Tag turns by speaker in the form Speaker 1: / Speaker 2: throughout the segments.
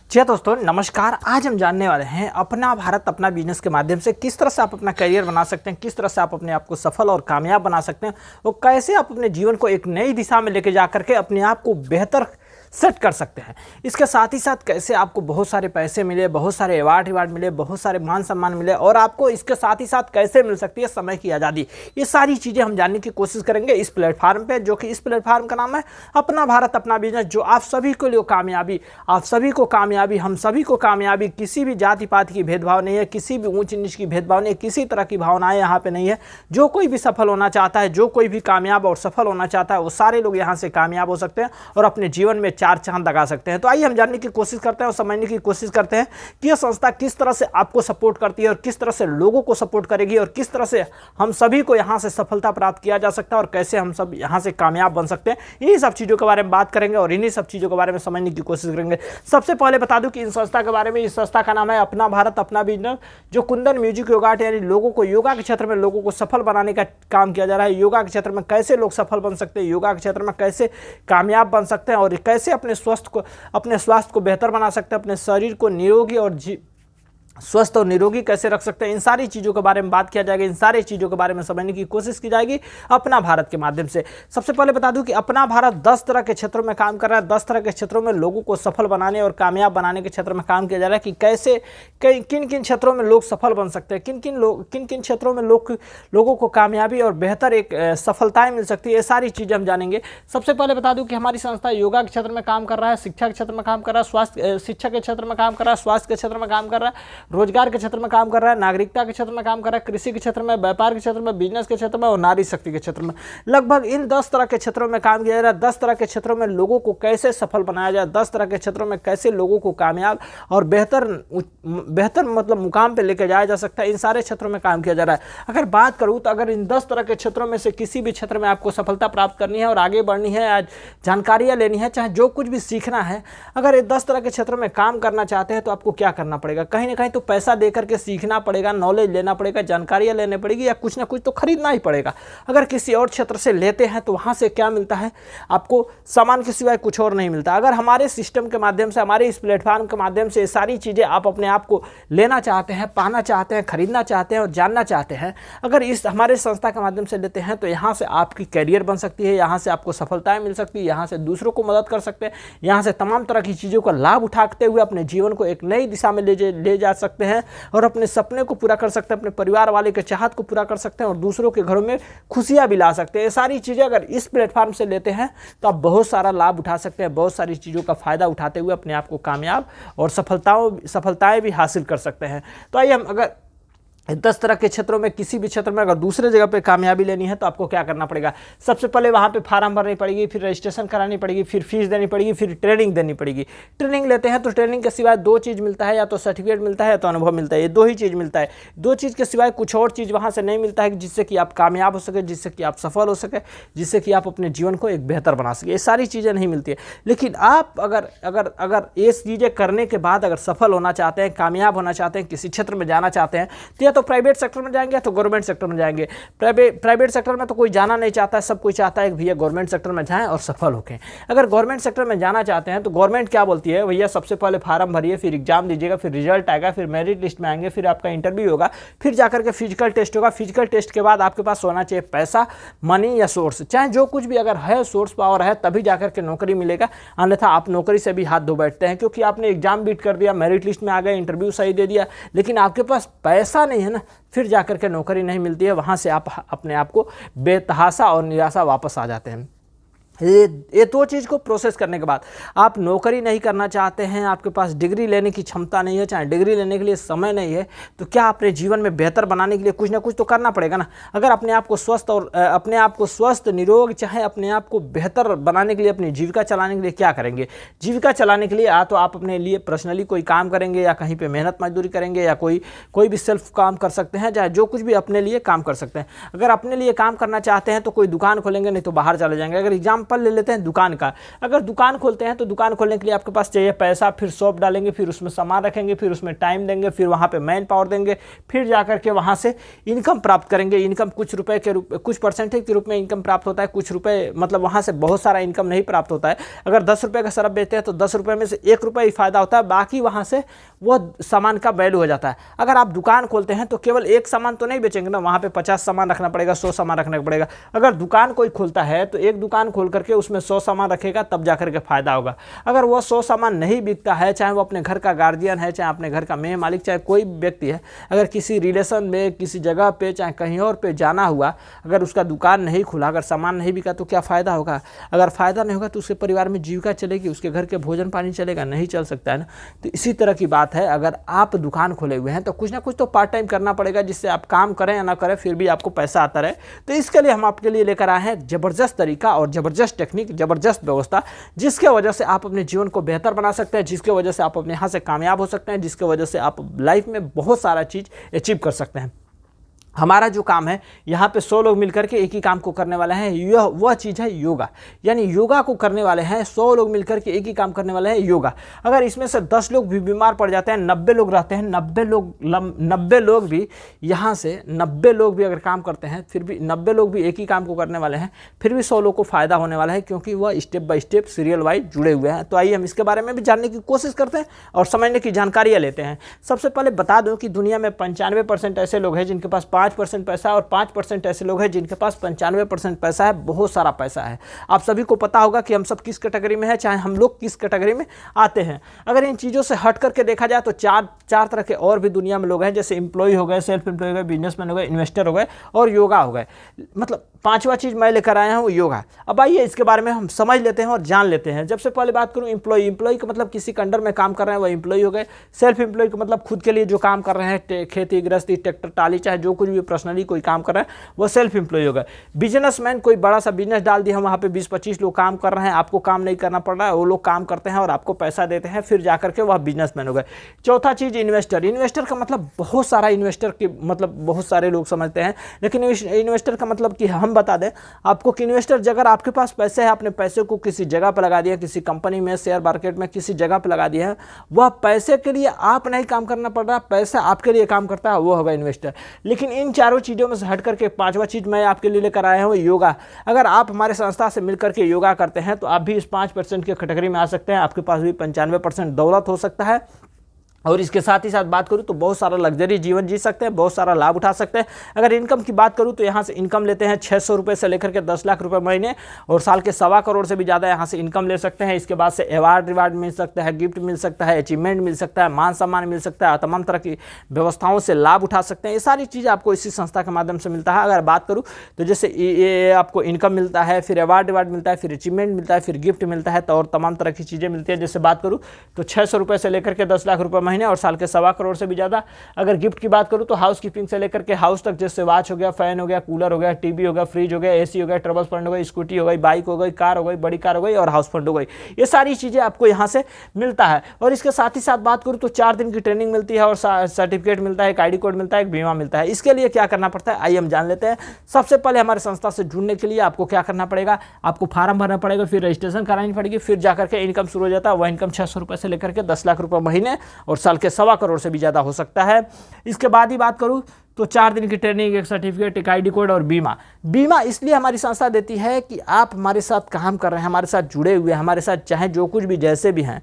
Speaker 1: जी दोस्तों नमस्कार। आज हम जानने वाले हैं अपना भारत अपना बिजनेस के माध्यम से किस तरह से आप अपना करियर बना सकते हैं, किस तरह से आप अपने आप को सफल और कामयाब बना सकते हैं और कैसे आप अपने जीवन को एक नई दिशा में लेके जा करके अपने आप को बेहतर सेट कर सकते हैं। इसके साथ ही साथ कैसे आपको बहुत सारे पैसे मिले, बहुत सारे अवार्ड मिले, बहुत सारे मान सम्मान मिले और आपको इसके साथ ही साथ कैसे मिल सकती है समय की आज़ादी। ये सारी चीज़ें हम जानने की कोशिश करेंगे इस प्लेटफार्म पे, जो कि इस प्लेटफार्म का नाम है अपना भारत अपना बिजनेस, जो आप सभी के लिए कामयाबी, आप सभी को कामयाबी, हम सभी को कामयाबी, किसी भी जाति पात की भेदभाव नहीं है, किसी भी ऊंच नीच की भेदभाव नहीं है, किसी तरह की भावनाएं यहाँ पे नहीं है। जो कोई भी सफल होना चाहता है, जो कोई भी कामयाब और सफल होना चाहता है, वो सारे लोग यहाँ से कामयाब हो सकते हैं और अपने जीवन में चार चांद लगा सकते हैं। तो आइए हम जानने की कोशिश करते हैं और समझने की कोशिश करते हैं कि यह संस्था किस तरह से आपको सपोर्ट करती है और किस तरह से लोगों को सपोर्ट करेगी और किस तरह से हम सभी को यहाँ से सफलता प्राप्त किया जा सकता है और कैसे हम सब यहाँ से कामयाब बन सकते हैं। इन्हीं सब चीज़ों के बारे में बात करेंगे और इन्हीं सब चीज़ों के बारे में समझने की कोशिश करेंगे। सबसे पहले बता दूं कि इन संस्था के बारे में, इस संस्था का नाम है अपना भारत अपना बिजनेस, जो कुंदन म्यूजिक योगा आर्ट यानी लोगों को योगा के क्षेत्र में लोगों को सफल बनाने का काम किया जा रहा है। योगा के क्षेत्र में कैसे लोग सफल बन सकते हैं, योगा के क्षेत्र में कैसे कामयाब बन सकते हैं और कैसे अपने स्वास्थ्य को बेहतर बना सकते हैं, अपने शरीर को निरोगी और स्वस्थ और निरोगी कैसे रख सकते हैं। इन सारी चीज़ों के बारे में बात किया जाएगा, इन सारी चीज़ों के बारे में समझने की कोशिश की जाएगी अपना भारत के माध्यम से। सबसे पहले बता दूं कि अपना भारत 10 तरह के क्षेत्रों में काम कर रहा है। 10 तरह के क्षेत्रों में लोगों को सफल बनाने और कामयाब बनाने के क्षेत्र में काम किया जा रहा है कि कैसे किन किन क्षेत्रों में लोग सफल बन सकते हैं, किन किन क्षेत्रों में लोगों को कामयाबी और बेहतर एक सफलताएँ मिल सकती है। ये सारी चीज़ें हम जानेंगे। सबसे पहले बता दूँ कि हमारी संस्था योगा के क्षेत्र में काम कर रहा है, शिक्षा के क्षेत्र में काम कर रहा है, शिक्षा के क्षेत्र में काम कर रहा है, स्वास्थ्य के क्षेत्र में काम कर रहा है, रोजगार के क्षेत्र में काम कर रहा है, नागरिकता के क्षेत्र में काम कर रहा है, कृषि के क्षेत्र में, व्यापार के क्षेत्र में, बिजनेस के क्षेत्र में और नारी शक्ति के क्षेत्र में। लगभग इन 10 तरह के क्षेत्रों में काम किया जा रहा है। 10 तरह के क्षेत्रों में लोगों को कैसे सफल बनाया जाए, 10 तरह के क्षेत्रों में कैसे लोगों को कामयाब और बेहतर मतलब मुकाम पे लेकर जाया जा सकता है, इन सारे क्षेत्रों में काम किया जा रहा है। अगर बात करूँ तो अगर इन 10 तरह के क्षेत्रों में से किसी भी क्षेत्र में आपको सफलता प्राप्त करनी है और आगे बढ़नी है, आज जानकारियाँ लेनी है, चाहे जो कुछ भी सीखना है, अगर ये 10 तरह के क्षेत्रों में काम करना चाहते हैं तो आपको क्या करना पड़ेगा? कहीं ना कहीं तो पैसा देकर के सीखना पड़ेगा, नॉलेज लेना पड़ेगा, जानकारियाँ लेनी पड़ेगी या कुछ ना कुछ तो खरीदना ही पड़ेगा। अगर किसी और क्षेत्र से लेते हैं तो वहाँ से क्या मिलता है? आपको सामान के सिवाय कुछ और नहीं मिलता। अगर हमारे सिस्टम के माध्यम से, हमारे इस प्लेटफॉर्म के माध्यम से ये सारी चीज़ें आप अपने आप को लेना चाहते हैं, पाना चाहते हैं, खरीदना चाहते हैं और जानना चाहते हैं, अगर इस हमारे संस्था के माध्यम से लेते हैं तो यहाँ से आपकी कैरियर बन सकती है, यहाँ से आपको सफलताएँ मिल सकती है, यहाँ से दूसरों को मदद कर सकते हैं, यहाँ से तमाम तरह की चीज़ों का लाभ उठाते हुए अपने जीवन को एक नई दिशा में ले जा सकते हैं और अपने सपने को पूरा कर सकते हैं, अपने परिवार वाले के चाहत को पूरा कर सकते हैं और दूसरों के घरों में खुशियां भी ला सकते हैं। ये सारी चीज़ें अगर इस प्लेटफॉर्म से लेते हैं तो आप बहुत सारा लाभ उठा सकते हैं, बहुत सारी चीज़ों का फायदा उठाते हुए अपने आप को कामयाब और सफलताएं भी हासिल कर सकते हैं। तो आइए हम अगर 10 तरह के क्षेत्रों में किसी भी क्षेत्र में अगर दूसरे जगह पे कामयाबी लेनी है तो आपको क्या करना पड़ेगा? सबसे पहले वहाँ पे फार्म भरनी पड़ेगी, फिर रजिस्ट्रेशन करानी पड़ेगी, फिर फीस देनी पड़ेगी, फिर ट्रेनिंग देनी पड़ेगी। ट्रेनिंग लेते हैं तो ट्रेनिंग के सिवाय 2 चीज़ मिलता है, या तो सर्टिफिकेट मिलता है या तो अनुभव मिलता है। ये 2 ही चीज़ मिलता है। 2 चीज़ के सिवाय कुछ और चीज़ वहाँ से नहीं मिलता है जिससे कि आप कामयाब हो सके, जिससे कि आप सफल हो सके, जिससे कि आप अपने जीवन को एक बेहतर बना सके। ये सारी चीज़ें नहीं मिलती है। लेकिन आप अगर ये चीज़ें करने के बाद अगर सफल होना चाहते हैं, कामयाब होना चाहते हैं, किसी क्षेत्र में जाना चाहते हैं तो या तो प्राइवेट सेक्टर में जाएंगे तो गवर्नमेंट सेक्टर में जाएंगे। प्राइवेट सेक्टर में तो कोई जाना नहीं चाहता है, सब कोई चाहता है कि भैया गवर्नमेंट सेक्टर में जाएं और सफल होके। अगर गवर्नमेंट सेक्टर में जाना चाहते हैं तो गवर्नमेंट क्या बोलती है? भैया सबसे पहले फार्म भरिए, फिर एग्जाम दीजिएगा, फिर रिजल्ट आएगा, फिर मेरिट लिस्ट में आएंगे, फिर आपका इंटरव्यू होगा, फिर जाकर के फिजिकल टेस्ट होगा। फिजिकल टेस्ट के बाद आपके पास होना चाहिए पैसा, मनी या सोर्स, चाहे जो कुछ भी अगर है, सोर्स पावर है, तभी जाकर के नौकरी मिलेगा। अन्यथा आप नौकरी से भी हाथ धो बैठते हैं क्योंकि आपने एग्जाम बीट कर दिया, मेरिट लिस्ट में आ गए, इंटरव्यू सही दे दिया, लेकिन आपके पास पैसा नहीं है ना, फिर जाकर के नौकरी नहीं मिलती है। वहाँ से आप अपने आप को बेतहासा और निराशा वापस आ जाते हैं। ये 2 चीज़ को प्रोसेस करने के बाद आप नौकरी नहीं करना चाहते हैं, आपके पास डिग्री लेने की क्षमता नहीं है, चाहे डिग्री लेने के लिए समय नहीं है, तो क्या अपने जीवन में बेहतर बनाने के लिए कुछ ना कुछ तो करना पड़ेगा ना। अगर अपने आप को स्वस्थ और अपने आप को स्वस्थ निरोग, चाहे अपने आप को बेहतर बनाने के लिए, अपनी जीविका चलाने के लिए क्या करेंगे? जीविका चलाने के लिए या तो आप अपने लिए पर्सनली कोई काम करेंगे या कहीं पर मेहनत मजदूरी करेंगे या कोई भी सेल्फ काम कर सकते हैं, चाहे जो कुछ भी अपने लिए काम कर सकते हैं। अगर अपने लिए काम करना चाहते हैं तो कोई दुकान खोलेंगे, नहीं तो बाहर चले जाएंगे। अगर एग्जाम एग्जांपल ले लेते हैं दुकान का। अगर दुकान खोलते हैं तो दुकान खोलने के लिए आपके पास चाहिए पैसा, फिर शॉप डालेंगे, फिर उसमें सामान रखेंगे, फिर उसमें टाइम देंगे, फिर वहाँ पे मैन पावर देंगे, फिर जा करके वहाँ से इनकम प्राप्त करेंगे। इनकम कुछ रुपए के रूप, कुछ परसेंटेज के रूप में इनकम प्राप्त होता है, कुछ रुपए मतलब वहाँ से बहुत सारा इनकम नहीं प्राप्त होता है। अगर 10 रुपये का सरफ बेचते हैं तो 10 रुपये में से 1 रुपये ही फायदा होता है, बाकी वहाँ से वो सामान का वैल्यू हो जाता है। अगर आप दुकान खोलते हैं तो केवल एक सामान तो नहीं बेचेंगे ना, वहाँ पे 50 सामान रखना पड़ेगा, 100 सामान रखना पड़ेगा। अगर दुकान कोई खोलता है तो एक दुकान खोल करके उसमें 100 सामान रखेगा, तब जाकर के फायदा होगा। अगर वो 100 सामान नहीं बिकता है, चाहे वो अपने घर का गार्जियन है, चाहे अपने घर का मेन मालिक, चाहे कोई व्यक्ति है, अगर किसी रिलेशन में, किसी जगह पे, चाहे कहीं और पे जाना हुआ, अगर उसका दुकान नहीं खुला, अगर सामान नहीं बिका तो क्या फ़ायदा होगा? अगर फ़ायदा नहीं होगा तो उसके परिवार में जीविका चलेगी, उसके घर के भोजन पानी चलेगा? नहीं चल सकता है ना। तो इसी तरह की बात है, अगर आप दुकान खोले हुए हैं तो कुछ ना कुछ तो पार्ट टाइम करना पड़ेगा, जिससे आप काम करें या ना करें फिर भी आपको पैसा आता रहे। तो इसके लिए हम आपके लिए लेकर आए हैं ज़बरदस्त तरीका और ज़बरदस्त टेक्निक, ज़बरदस्त व्यवस्था, जिसके वजह से आप अपने जीवन को बेहतर बना सकते हैं, जिसके वजह से आप अपने यहाँ से कामयाब हो सकते हैं, जिसके वजह से आप लाइफ में बहुत सारा चीज़ अचीव कर सकते हैं। हमारा जो काम है, यहाँ पे 100 लोग मिलकर के एक ही काम को करने वाले हैं, यह वह चीज़ है योगा। यानी योगा को करने वाले हैं 100 लोग मिलकर के एक ही काम करने वाले हैं, योगा। अगर इसमें से 10 लोग भी बीमार पड़ जाते हैं, 90 लोग रहते हैं, 90 लोग भी यहाँ से 90 लोग भी अगर काम करते हैं, फिर भी 90 लोग भी एक ही काम को करने वाले हैं, फिर भी 100 लोग को फायदा होने वाला है, क्योंकि वह step by step serial wise जुड़े हुए हैं। तो आइए हम इसके बारे में भी जानने की कोशिश करते हैं और समझने की जानकारियाँ लेते हैं। सबसे पहले बता दूँ कि दुनिया में 95% ऐसे लोग हैं जिनके पास 5% पैसा और 5% ऐसे लोग हैं जिनके पास 95% पैसा है, बहुत सारा पैसा है। आप सभी को पता होगा कि हम सब किस कैटेगरी में है, चाहे हम लोग किस कैटेगरी में आते हैं। अगर इन चीज़ों से हट करके देखा जाए तो चार तरह के और भी दुनिया में लोग हैं, जैसे एम्प्लॉय हो गए, सेल्फ एम्प्लॉय हो गए, बिजनेसमैन हो गए, इन्वेस्टर हो गए और योगा हो गए। मतलब 5वां चीज़ मैं लेकर आया हूँ योगा। अब आइए इसके बारे में हम समझ लेते हैं और जान लेते हैं। सबसे पहले बात करूँ एम्प्लॉय का मतलब किसी के अंडर में काम कर रहे हैं, वह एम्प्लॉय हो गए। सेल्फ एम्प्लॉय का मतलब खुद के लिए जो काम कर रहे हैं, खेती गृहस्थी, ट्रैक्टर टाली, चाहे जो कुछ भी पर्सनली कोई काम कर रहे हैं, वो सेल्फ एम्प्लॉय हो गए। बिजनेसमैन कोई बड़ा सा बिजनेस डाल दिया, वहाँ पे 20-25 लोग काम कर रहे हैं, आपको काम नहीं करना पड़ रहा है, वो लोग काम करते हैं और आपको पैसा देते हैं, फिर जाकर के वह बिजनेसमैन हो गए। चौथा चीज़ इन्वेस्टर। इन्वेस्टर का मतलब बहुत सारा, इन्वेस्टर के मतलब बहुत सारे लोग समझते हैं, लेकिन इन्वेस्टर का मतलब कि हम बता दें आपको कि इन्वेस्टर, अगर आपके पास पैसे है, आपने पैसे को किसी जगह पर लगा दिया, किसी कंपनी में, शेयर मार्केट में, किसी जगह पर लगा दिया है, वह पैसे के लिए आप नहीं काम करना पड़ रहा, पैसा आपके लिए काम करता है, वो होगा इन्वेस्टर। लेकिन इन चारों चीज़ों में से हट करके 5वां चीज़ मैं आपके लिए लेकर आया हूँ योगा। अगर आप हमारे संस्था से मिलकर के योगा करते हैं तो आप भी इस 5% की कैटेगरी में आ सकते हैं, आपके पास भी 95% दौलत हो सकता है। और इसके साथ ही साथ बात करूँ तो बहुत सारा लग्जरी जीवन जी सकते हैं, बहुत सारा लाभ उठा सकते हैं। अगर इनकम की बात करूँ तो यहाँ से इनकम लेते हैं 600 रुपये से लेकर के 10 लाख रुपए महीने, और साल के 1.25 करोड़ से भी ज़्यादा यहाँ से इनकम ले सकते हैं। इसके बाद से रिवार्ड मिल सकता है, गिफ्ट मिल सकता है, अचीवमेंट मिल सकता है, मान सम्मान मिल सकता है, तमाम तरह की व्यवस्थाओं से लाभ उठा सकते हैं। ये सारी चीज़ें आपको इसी संस्था के माध्यम से मिलता है। अगर बात करूँ तो जैसे ये आपको इनकम मिलता है, फिर रिवार्ड मिलता है, फिर अचीवमेंट मिलता है, फिर गिफ्ट मिलता है, तो और तमाम तरह की चीज़ें मिलती है। जैसे बात करूँ तो 600 रुपये से लेकर के 10 लाख रुपये महीने और साल के 1.25 करोड़ से भी ज़्यादा। अगर गिफ्ट की बात करूँ तो हाउस कीपिंग से लेकर के हाउस तक, जैसे वॉच हो गया, फैन हो गया, कूलर हो गया, टीवी हो गया, फ्रिज हो गया, एसी हो गया, ट्रबल फंड हो गई, स्कूटी हो गई, बाइक हो गई, कार हो गई, बड़ी कार हो गई और हाउस फंड हो गई। ये सारी चीज़ें आपको यहाँ से मिलता है। और इसके साथ ही साथ बात करूँ तो 4 दिन की ट्रेनिंग मिलती है और सर्टिफिकेट मिलता है, एक ID कोड मिलता है, एक बीमा मिलता है। इसके लिए क्या करना पड़ता है आइए हम जान लेते हैं। सबसे पहले हमारे संस्था से जुड़ने के लिए आपको क्या करना पड़ेगा, आपको फॉर्म भरना पड़ेगा, फिर रजिस्ट्रेशन करानी पड़ेगी, फिर जाकर के इनकम शुरू हो जाता है। वह इनकम 600 रुपये से लेकर के 10 लाख रुपये महीने और साल के 1.25 करोड़ से भी ज़्यादा हो सकता है। इसके बाद ही बात करूं तो 4 दिन की ट्रेनिंग, एक सर्टिफिकेट, एक ID कोड और बीमा इसलिए हमारी संस्था देती है कि आप हमारे साथ काम कर रहे हैं, हमारे साथ जुड़े हुए हैं, हमारे साथ चाहे जो कुछ भी जैसे भी हैं,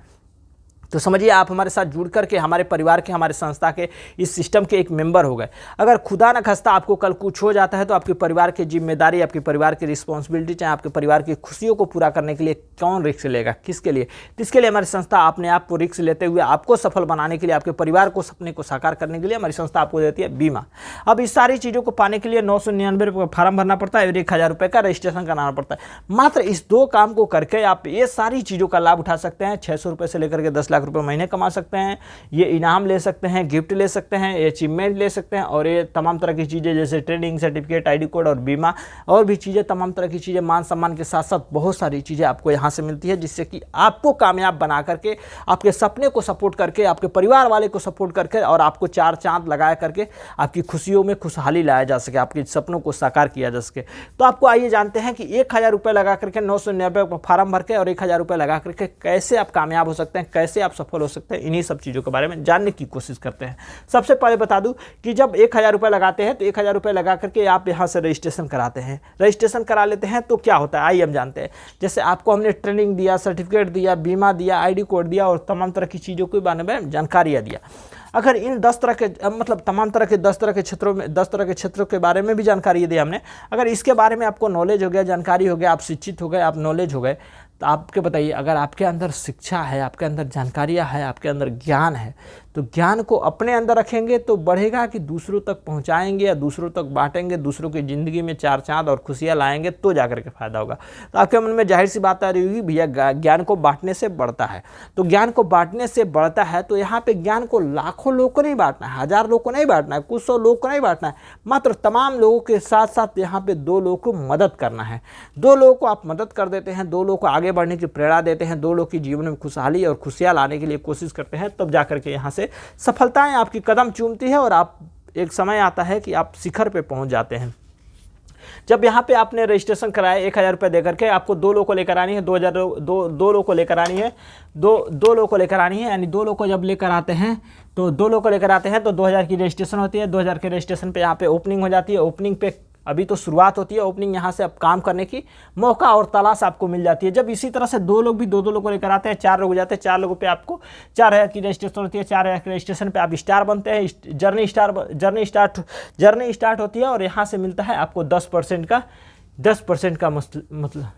Speaker 1: तो समझिए आप हमारे साथ जुड़ करके हमारे परिवार के, हमारे संस्था के इस सिस्टम के एक मेंबर हो गए। अगर खुदा न खास्ता आपको कल कुछ हो जाता है तो आपके परिवार की जिम्मेदारी, आपके परिवार की रिस्पॉन्सिबिलिटी, चाहे आपके परिवार की खुशियों को पूरा करने के लिए कौन रिस्क लेगा, किसके लिए? इसके लिए हमारी संस्था अपने आप को रिस्क लेते हुए आपको सफल बनाने के लिए, आपके परिवार को सपने को साकार करने के लिए हमारी संस्था आपको देती है बीमा। अब इस सारी चीज़ों को पाने के लिए 999 रुपये का फॉर्म भरना पड़ता है और 1000 रुपये का रजिस्ट्रेशन कराना पड़ता है। मात्र इस 2 काम को करके आप ये सारी चीज़ों का लाभ उठा सकते हैं। 600 रुपये से लेकर के 10 लाख लाख रुपए महीने कमा सकते हैं, ये इनाम ले सकते हैं, गिफ्ट ले सकते हैं, ये अचीवमेंट ले सकते हैं, और ये तमाम तरह की चीज़ें जैसे ट्रेनिंग सर्टिफिकेट, ID कोड और बीमा और भी चीज़ें, तमाम तरह की चीज़ें, मान सम्मान के साथ साथ बहुत सारी चीज़ें आपको यहाँ से मिलती है, जिससे कि आपको कामयाब बना करके, आपके सपने को सपोर्ट करके, आपके परिवार वाले को सपोर्ट करके और आपको चार चांद लगाया करके आपकी खुशियों में खुशहाली लाया जा सके, आपके सपनों को साकार किया जा सके। तो आपको आइए जानते हैं कि 1000 रुपये लगा करके 999 का फॉर्म भर के और 1000 रुपये लगा करके कैसे आप कामयाब हो सकते हैं, कैसे आप सफल हो सकते हैं, इन्हीं सब चीज़ों के बारे में जानने की कोशिश करते हैं। सबसे पहले बता दूं कि जब 1000 रुपये लगाते हैं तो 1000 रुपये लगा करके आप यहाँ से रजिस्ट्रेशन कराते हैं। रजिस्ट्रेशन करा लेते हैं तो क्या होता है आइए हम जानते हैं। जैसे आपको हमने ट्रेनिंग दिया, सर्टिफिकेट दिया, बीमा दिया, ID कोड दिया और तमाम तरह की चीज़ों के बारे में जानकारियाँ दिया। अगर इन 10 तरह के मतलब तमाम तरह के 10 तरह के क्षेत्रों में 10 तरह के क्षेत्रों के बारे में भी जानकारी दी हमने, अगर इसके बारे में आपको नॉलेज हो गया, जानकारी हो गया, आप शिक्षित हो गए, आप नॉलेज हो गए, तो आपके बताइए अगर आपके अंदर शिक्षा है, आपके अंदर जानकारियाँ है, आपके अंदर ज्ञान है, तो ज्ञान को अपने अंदर रखेंगे तो बढ़ेगा कि दूसरों तक पहुंचाएंगे या दूसरों तक बांटेंगे, दूसरों की ज़िंदगी में चार चांद और खुशियाँ लाएंगे तो जाकर के फायदा होगा। तो आपके मन में जाहिर सी बात आ रही होगी भैया ज्ञान को बांटने से बढ़ता है, तो ज्ञान को बांटने से बढ़ता है, तो यहाँ पे ज्ञान को लाखों लोगों को नहीं बांटना है, 1000 लोगों को नहीं बांटना है, कुछ 100 लोगों को नहीं बांटना है, मात्र तमाम लोगों के साथ साथ यहाँ पे 2 लोगों को मदद करना है। 2 लोगों को आप मदद कर देते हैं, 2 लोगों को आगे बढ़ने की प्रेरणा देते हैं, 2 लोगों की जीवन में खुशहाली और खुशियाँ लाने के लिए कोशिश करते हैं, तब जाकर के यहाँ से सफलताएं आपकी कदम चूमती है और आप एक समय आता है कि आप शिखर पे पहुंच जाते हैं। जब यहाँ पे आपने रजिस्ट्रेशन कराया 1000 रुपये देकर के, आपको 2 लोगों को लेकर आनी है, 2 लोगों को लेकर आनी है, दो लोगों को लेकर आनी है, यानी 2 लोगों को जब लेकर आते हैं तो 2 लोगों को लेकर आते हैं तो 2000 की रजिस्ट्रेशन होती है। 2000 के रजिस्ट्रेशन पे यहाँ पे ओपनिंग हो जाती है। ओपनिंग पे अभी तो शुरुआत होती है, ओपनिंग यहाँ से अब काम करने की मौका और तलाश आपको मिल जाती है। जब इसी तरह से 2 लोग भी 2 लोगों को लेकर आते हैं, 4 लोग हो जाते हैं, 4 लोगों पे आपको 4000 की रजिस्ट्रेशन होती है। 4000 की रजिस्ट्रेशन पे आप स्टार बनते हैं, जर्नी स्टार्ट होती है और यहाँ से मिलता है आपको 10% का मतलब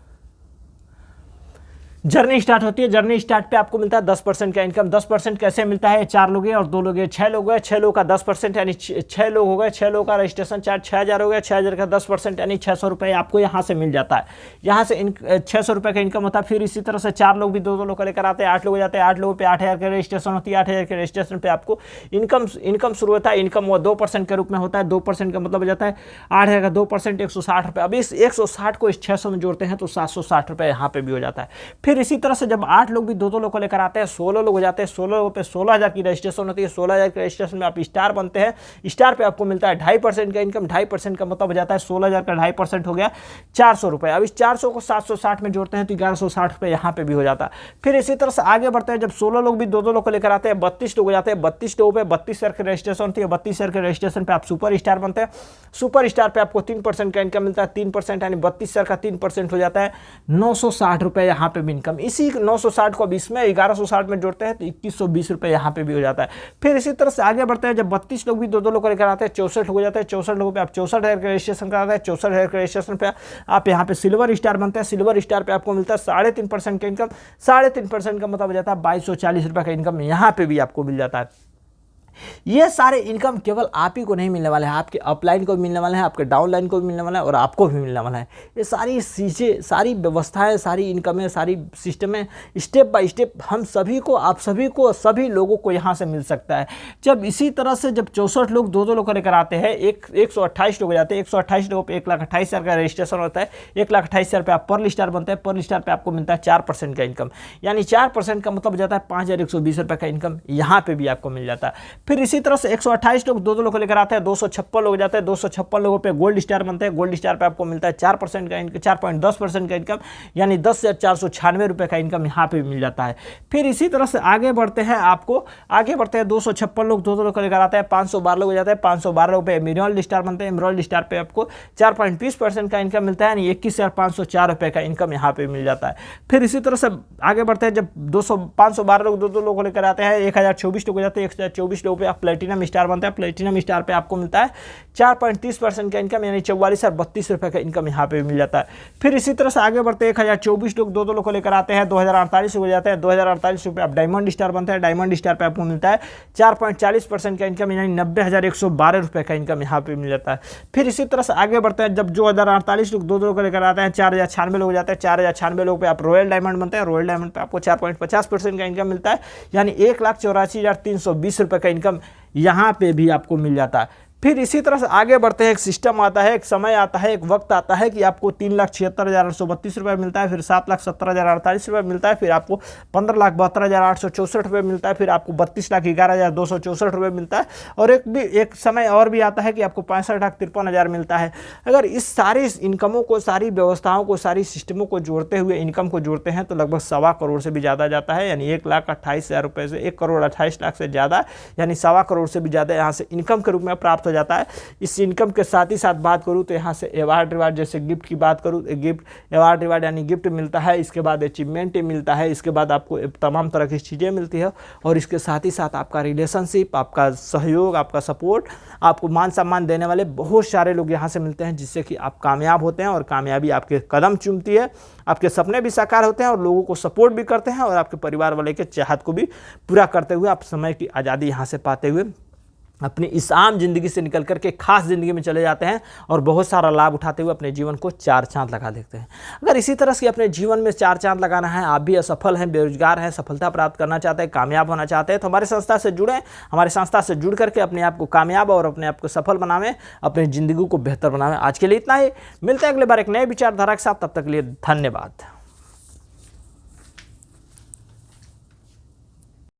Speaker 1: जर्नी स्टार्ट होती है। जर्नी स्टार्ट पे आपको मिलता है 10% का इनकम। 10% कैसे मिलता है? 4 लोग हैं और 2 लोग हैं, 6 लोग हैं, 6 लोग का 10% यानी 6 लोग हो गए, 6 लोग का रजिस्ट्रेशन चार्ज 6000 हो गया, 6000 का 10% यानी 600 रुपये आपको यहाँ से मिल जाता है। यहाँ से 600 रुपये का इनकम होता है। फिर इसी तरह से 4 लोग भी 2 लोग को लेकर आते हैं, 8 लोग हो जाते हैं, 8 लोगों पे 8000 की रजिस्ट्रेशन होती है। 8000 के रजिस्ट्रेशन पे आपको इनकम शुरू होता है। इनकम वो 2% के रूप में होता है। 2% का मतलब हो जाता है 8000 का 2% 160 रुपये। अब इस 160 को इस 600 में जोड़ते हैं तो 760 रुपये यहाँ पे भी हो जाता है। फिर इसी तरह से जब 8 लोग भी 2 लोग को लेकर आते हैं, 16 लोग हो जाते हैं। 16 लोगों पे 16000 की रजिस्ट्रेशन होती है। 16000 की रजिस्ट्रेशन में आप स्टार बनते हैं। स्टार पे आपको मिलता है 2.5% का इनकम। 2.5% का मतलब हो जाता है 16000 का 2.5% हो गया 400 रुपये। अब इस 400 को 760 में जोड़ते हैं तो 1160 रुपये यहाँ पे भी हो जाता है। फिर इसी तरह से आगे बढ़ते हैं। जब 16 लोग भी 2 लोग को लेकर आते हैं, 32 लोग हो जाते हैं। 32 लोगों पे 32,000 की रजिस्ट्रेशन होती है। 32,000 के रजिस्ट्रेशन पे आप सुपर स्टार बनते हैं। सुपर स्टार पे आपको 3% का इनकम मिलता है। 3% यानी 32,000 का 3% हो जाता है 960 रुपये यहाँ पे भी इनकम। इसी 960 को 20 में 1160 में जोड़ते हैं तो 2120 रुपये यहाँ पे भी हो जाता है। फिर इसी तरह से आगे बढ़ते हैं। जब 32 लोग भी 2 लोग को लेकर आते हैं, 64 लोग हो जाते हैं। 64 लोगों पे आप 64,000 का रजिस्ट्रेशन कराते हैं। 64,000 के रजिस्ट्रेशन पे आप यहाँ पे सिल्वर स्टार बनते हैं। सिल्वर स्टार पे आपको मिलता है 3.5% का इनकम। 3.5% का मतलब हो जाता है 2240 रुपये का इनकम यहाँ पे भी आपको मिल जाता है। ये सारे इनकम केवल आप ही को नहीं मिलने वाले हैं, आपके अपलाइन को भी मिलने वाले हैं, आपके डाउनलाइन को भी मिलने वाला है और आपको भी मिलने वाला है। ये सारी चीज़ें, सारी व्यवस्थाएं, सारी इनकमें, सारी सिस्टमें स्टेप बाय स्टेप हम सभी को, आप सभी को, सभी लोगों को यहाँ से मिल सकता है। जब इसी तरह से जब 64 लोग 2 लोग को लेकर आते हैं, 128 लोग हो जाते हैं। 128 लोगों पर 1,28,000 का रजिस्ट्रेशन होता है। 1,28,000 पे आप पर्ल स्टार बनते हैं। पर्ल स्टार पे आपको मिलता है 4% का इनकम, यानी 4% का मतलब हो जाता है 5120 रुपये का इनकम यहाँ पे भी आपको मिल जाता है। फिर इसी तरह से 128 लोग 2 लोग को लेकर आते हैं। 256 लोग जाते हैं। 256 लोगों पे गोल्ड स्टार बनते हैं। गोल्ड स्टार पे आपको मिलता है 4% का इनकम, 4.10% का इनकम, यानी 10,496 रुपये का इनकम यहाँ पे मिल जाता है। फिर इसी तरह से आगे बढ़ते हैं। आगे बढ़ते हैं 256 लोग 2 लोग को लेकर आते हैं। 512 लोग हो जाते हैं। 512 लोग पे एमराल्ड स्टार बनते हैं। एमराल्ड स्टार पे आपको 4.20% का इनकम मिलता है, यानी 21,504 रुपये का इनकम यहाँ पे मिल जाता है। फिर इसी तरह से आगे बढ़ते हैं। जब 512 लोग 2 लोग को लेकर आते हैं, 1024 लोग हो जाते हैं। 1024 उसके ऊपर आप प्लेटिनम स्टार बनता है। प्लेटिनम स्टार पे आपको मिलता है 4.30% का इनकम, यानी 44 और 32 रुपये का इनकम यहाँ पे मिल जाता है। फिर इसी तरह से आगे बढ़ते 1024 लोग 2 लोग को लेकर आते हैं, 2048 हो जाते हैं। 2048 रुपये आप डायमंड स्टार बनता है। डायमंड स्टार पे आपको मिलता है 4.40% का इनकम, यानी 90,112 रुपये का इनकम यहाँ पे मिल जाता है। फिर इसी तरह से आगे बढ़ते हैं, जब 2048 लोग 2 लोग को लेकर आते हैं, 4096 लोग हो जाते हैं। 4096 लोग पे आप रॉयल डायमंड बनते हैं। रॉयल डायमंड पे आपको 4.50% का इनकम मिलता है, यानी 1,84,320 रुपये का इनकम यहाँ पे भी आपको मिल जाता है। फिर इसी तरह से आगे बढ़ते हैं, एक सिस्टम आता है, एक समय आता है, एक वक्त आता है कि आपको 3,76,832 रुपये मिलता है, फिर 7,70,048 रुपये मिलता है, फिर आपको 15,72,864 रुपये मिलता है, फिर आपको 32,11,264 रुपये मिलता है, और एक समय और भी आता है कि आपको 65,53,000 मिलता है। अगर इस सारी इनकमों को, सारी व्यवस्थाओं को, सारी सिस्टमों को जोड़ते हुए इनकम को जोड़ते हैं तो लगभग 1.25 करोड़ से भी ज़्यादा जाता है, यानी 1,28,000 रुपये से 1,28,00,000 से ज़्यादा, यानी 1.25 करोड़ से भी ज़्यादा यहाँ से इनकम के रूप में प्राप्त हो जाता है। इस इनकम के साथ ही साथ बात करूँ तो यहाँ से अवार्ड रिवार्ड, जैसे गिफ्ट की बात करूँ, गिफ्ट अवार्ड रिवार्ड यानी गिफ्ट मिलता है, इसके बाद अचीवमेंट मिलता है, इसके बाद आपको तमाम तरह की चीज़ें मिलती है, और इसके साथ ही साथ आपका रिलेशनशिप, आपका सहयोग, आपका सपोर्ट, आपको मान सम्मान देने वाले बहुत सारे लोग यहाँ से मिलते हैं, जिससे कि आप कामयाब होते हैं और कामयाबी आपके कदम चूमती है, आपके सपने भी साकार होते हैं और लोगों को सपोर्ट भी करते हैं, और आपके परिवार वाले के चाहत को भी पूरा करते हुए आप समय की आज़ादी यहाँ से पाते हुए अपनी इस आम जिंदगी से निकल करके खास जिंदगी में चले जाते हैं, और बहुत सारा लाभ उठाते हुए अपने जीवन को 4 चांद लगा देते हैं। अगर इसी तरह से अपने जीवन में 4 चांद लगाना है, आप भी असफल हैं, बेरोजगार हैं, सफलता प्राप्त करना चाहते हैं, कामयाब होना चाहते हैं, तो हमारे संस्था से जुड़ें। हमारे संस्था से जुड़ करके अपने आप को कामयाब और अपने आप को सफल बनावें, अपनी जिंदगी को बेहतर बनावें। आज के लिए इतना ही, मिलते हैं अगले बार एक नए विचारधारा के साथ, तब तक के लिए धन्यवाद।